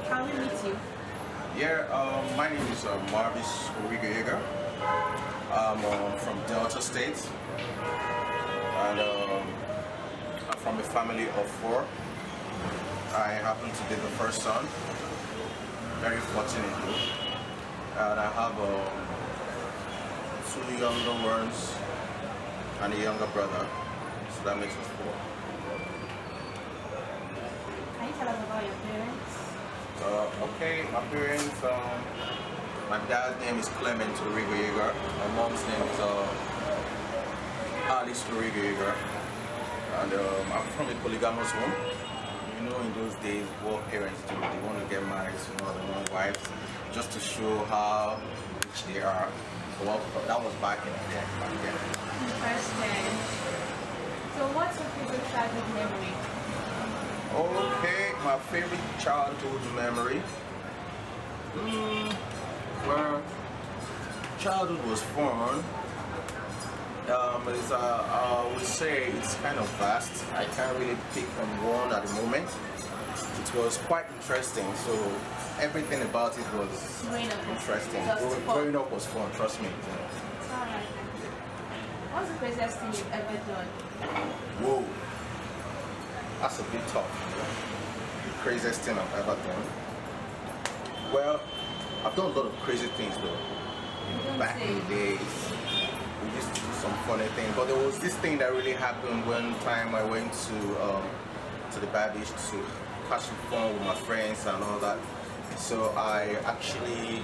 Can we meet you? Yeah, my name is Marvis. I'm from Delta State, and I'm from a family of four. I happen to be the first son, very fortunate though. And I have two younger ones and a younger brother, so that makes us four. Can you tell us about your parents? Okay, my parents, my dad's name is Clement Origoyega. My mom's name is Alice Origoyega. And I'm from a polygamous home. You know, in those days, what parents do, they want to get married to more than one wife, just to show how rich they are. Well, that was back then. Interesting. So what's your favorite childhood memory? Okay, my favorite childhood memory. Well, childhood was fun. I would say it's kind of vast. I can't really pick on one at the moment. It was quite interesting. So everything about it was interesting. Growing up was fun. Trust me. It's alright. What's the craziest thing you've ever done? Whoa. That's a bit tough. The craziest thing I've ever done. Well, I've done a lot of crazy things though. Back in the days, we used to do some funny things. But there was this thing that really happened one time I went to the Babish to catch some fun with my friends and all that. So I actually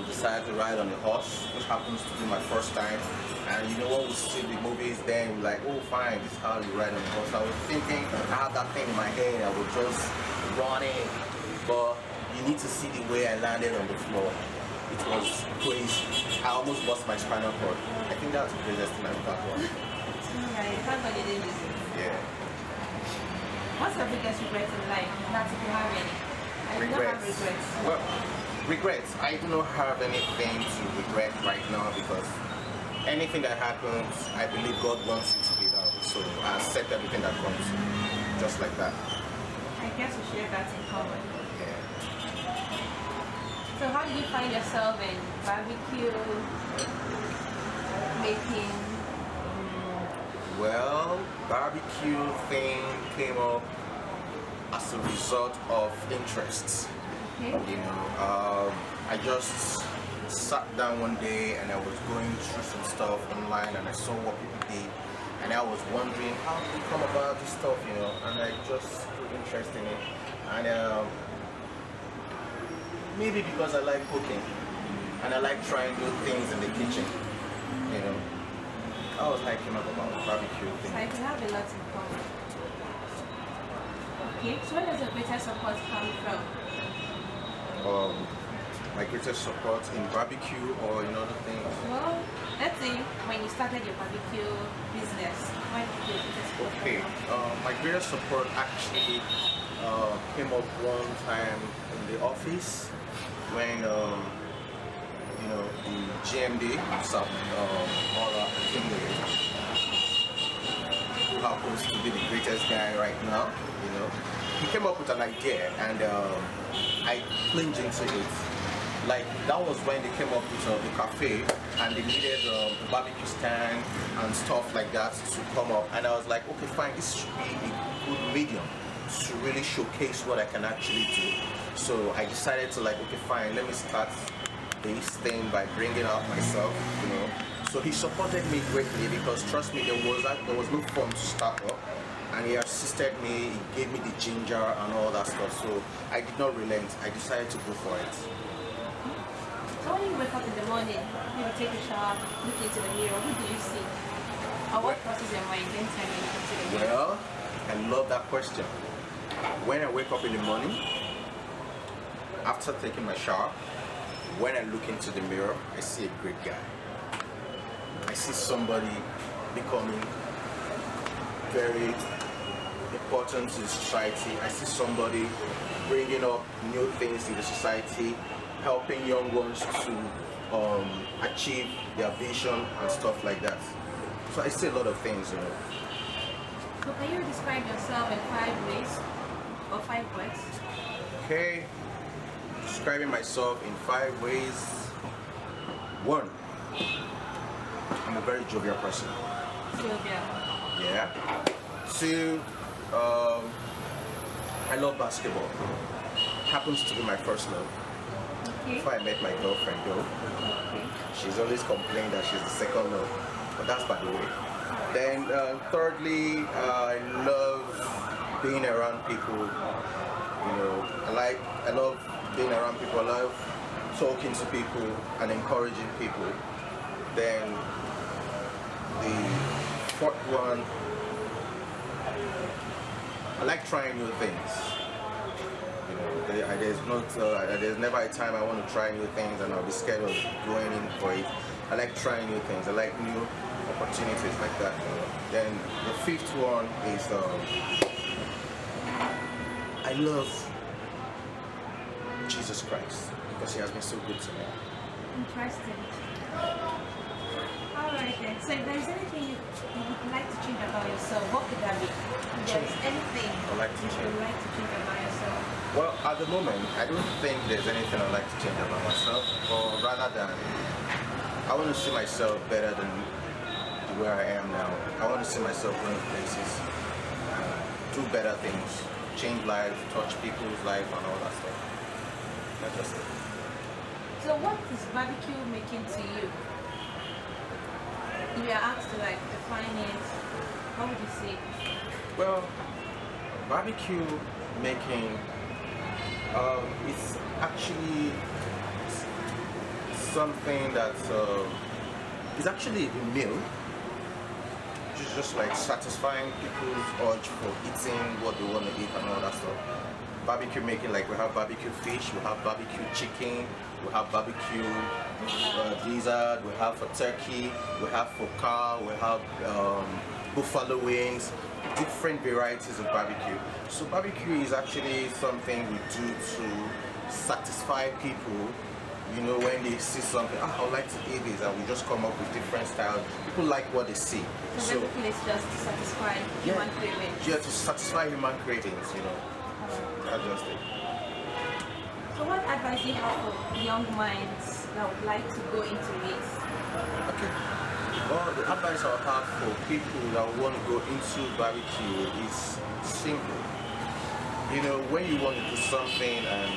decided to ride on a horse, which happens to be my first time. And you know what, we see the movies then, we're like, oh fine, this is how you ride on a horse. I was thinking, I had that thing in my head, I was just running, but you need to see the way I landed on the floor. It was crazy. I almost lost my spinal cord. I think that's the craziest thing I've ever done. Alright, everybody did this. Yeah. What's your biggest regret in life? Not if you have any. I do not have regrets. Well, regrets. I do not have anything to regret right now because anything that happens, I believe God wants it to be done. So I accept everything that comes, just like that. I guess we share that in common. Yeah. So how did you find yourself in barbecue, making? Well, barbecue thing came up as a result of interests. Okay. You know, I just sat down one day and I was going through some stuff online and I saw what people did and I was wondering how to come about this stuff, you know, and I just took interest in it. And maybe because I like cooking and I like trying new things in the kitchen, you know. I was like, came up about barbecue thing. So I can have a lot in common. Okay, so where does your greatest support come from? My greatest support in barbecue or in other things? Well, let's say when you started your barbecue business, why did you get support? Okay, my greatest support actually came up one time in the office when you know, the GMD, who happens to be the greatest guy right now, you know, he came up with an idea and I plunged into it. Like, that was when they came up with the cafe and they needed the barbecue stand and stuff like that to come up. And I was like, okay, fine, this should be a good medium to really showcase what I can actually do. So I decided to like, okay, fine, let me start this thing by bringing out myself, you know. So he supported me greatly because trust me, there was no fun to start up, and he assisted me, he gave me the ginger and all that stuff. So I did not relent. I decided to go for it. So when you wake up in the morning, maybe take a shower, look into the mirror, who do you see? Or what crosses your mind anytime you look into the mirror? Well, I love that question. When I wake up in the morning, after taking my shower, when I look into the mirror, I see a great guy. I see somebody becoming very important to the society. I see somebody bringing up new things in the society, helping young ones to achieve their vision and stuff like that. So I see a lot of things, you know. So can you describe yourself in 5 ways or 5 words? Okay. Describing myself in 5 ways. 1. I'm a very jovial person. Jovial. Yeah. 2. I love basketball. Happens to be my first love. Okay. Before I met my girlfriend though, Okay. she's always complained that she's the second love, but that's by the way. Then thirdly, I love being around people. You know, I love being around people. I love talking to people and encouraging people. Then the fourth one, I like trying new things. You know, there's never a time I want to try new things and I'll be scared of going in for it. I like trying new things. I like new opportunities like that. You know. Then the fifth one is I love Jesus Christ because He has been so good to me. Interesting. Alright then. So if there's anything you would like to change about yourself, what could that be? If there's anything I'd like to you would like to change about yourself. Well, at the moment, I don't think there's anything I'd like to change about myself, or rather than I want to see myself better than where I am now. I want to see myself going places, do better things, change lives, touch people's life and all that stuff. That's just it. So what is barbecue making to you? If you are asked to like define it, what would you say? Well, barbecue making, it's actually something that is actually a meal. It's just like satisfying people's urge for eating what they want to eat and all that stuff. Barbecue making, like we have barbecue fish, we have barbecue chicken, we have barbecue gizzard, we have for turkey, we have for cow, we have buffalo wings, different varieties of barbecue. So barbecue is actually something we do to satisfy people. You know, when they see something, I would like to eat this, and we just come up with different styles. People like what they see. So basically it's just to satisfy human cravings. Yeah, to satisfy human cravings, you know. That's just it. So what advice do you have for young minds that would like to go into this? Okay. Well, the advice I have for people that want to go into barbecue is simple. You know, when you want to do something and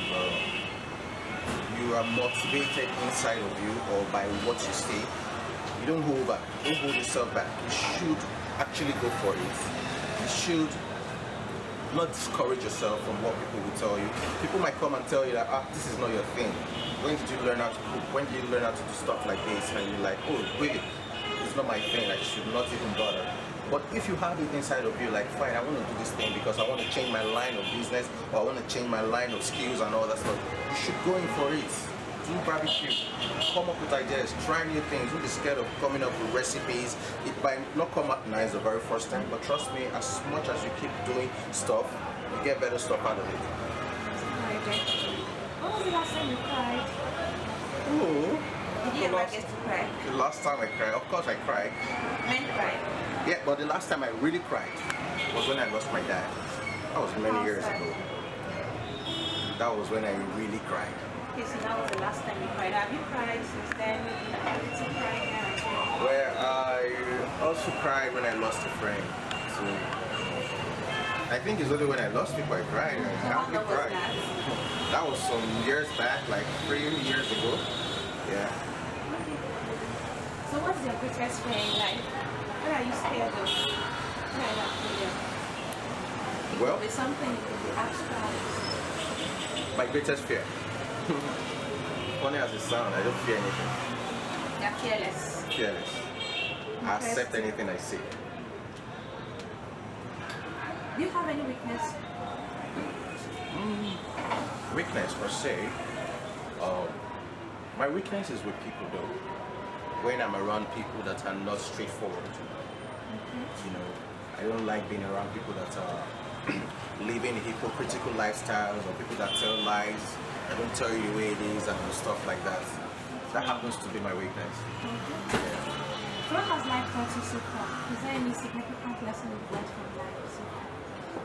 you are motivated inside of you or by what you see, you don't hold back. Don't hold yourself back. You should actually go for it. You should not discourage yourself from what people will tell you. People might come and tell you that, this is not your thing. When did you learn how to cook? When did you learn how to do stuff like this? And you're like, oh, really? It's not my thing. I should not even bother. But if you have it inside of you, like, fine, I want to do this thing because I want to change my line of business or I want to change my line of skills and all that stuff, you should go in for it. Do barbecue. Come up with ideas. Try new things. Don't be scared of coming up with recipes. It might not come out nice the very first time, but trust me, as much as you keep doing stuff, you get better stuff out of it. When was the last time you cried? Oh. Did you ever get to cry? The last time I cried, of course I cried. Men cry. Yeah, but the last time I really cried was when I lost my dad. That was many years ago. That was when I really cried. Okay, so that was the last time you cried. Have you cried since then? Did you cry now? Where I also cried when I lost a friend. So I think it's only when I lost people I cried. I hardly cried. That was some years back, like 3 years ago. Yeah. So what's your greatest fear in life? What are you scared of? What are you fear? It Well, could be something, it could be abstract. my greatest fear. Funny as it sounds, I don't fear anything. You're fearless. Fearless. I accept anything I see. Do you have any weakness? Weakness per se. My weakness is with people though. When I'm around people that are not straightforward. You know, I don't like being around people that are living hypocritical lifestyles or people that tell lies. I don't tell you the way it is and stuff like that. That happens to be my weakness. Yeah. So what has life taught you so far? Is there any significant lesson you've learned from life so far?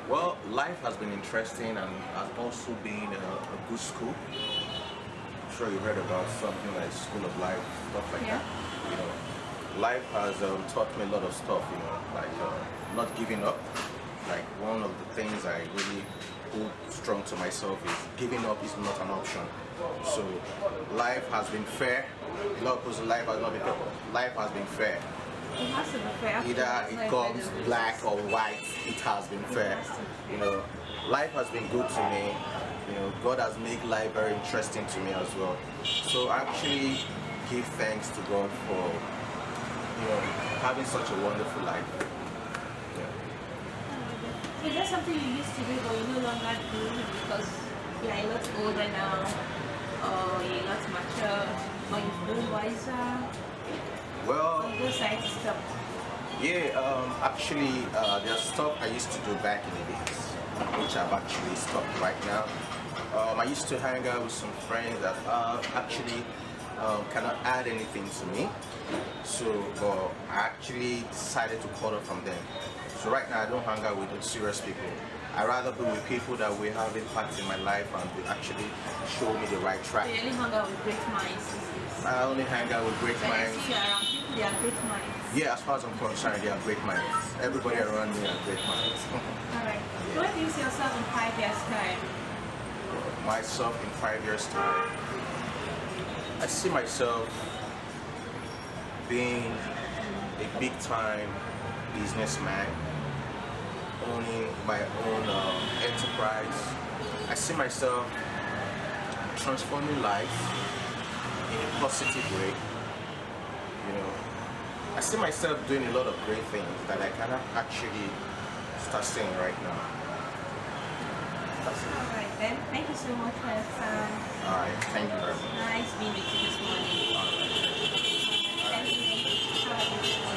Well, life has been interesting and has also been a good school. I'm sure you heard about something like School of Life, stuff like Yeah. that. You know, life has taught me a lot of stuff. You know, like not giving up. Like one of the things I really hold strong to myself is giving up is not an option. So life has been fair. A lot of people's life has not been fair. Life has been fair. It has to be fair. Either it comes black or white, it has been fair. You know, life has been good to me. You know, God has made life very interesting to me as well. So I actually give thanks to God for, you know, having such a wonderful life. Yeah. Is that something you used to do but you no longer do because you're a lot older now, or you're not mature, or you've grown wiser? Well, On those sides stuff. yeah, actually, there's stuff I used to do back in the days, which I've actually stopped right now. I used to hang out with some friends that actually cannot add anything to me. So I actually decided to cut off from them. So right now I don't hang out with those serious people. I rather be with people that will have impact in my life and will actually show me the right track. So you only hang out with great minds. I only hang out with great When I minds. see you around people, they are great minds. Yeah, as far as I'm concerned, they are great minds. Everybody around me are great minds. Alright. So where do you see yourself in 5 years' time? Myself in 5 years' time, I see myself being a big time businessman, owning my own enterprise. I see myself transforming lives in a positive way. You know, I see myself doing a lot of great things that I cannot actually start saying right now. That's it. Alright then. Thank you so much for your time. Alright, thank you very much. Nice being with you this morning. Alright. Thank you. Have a good day.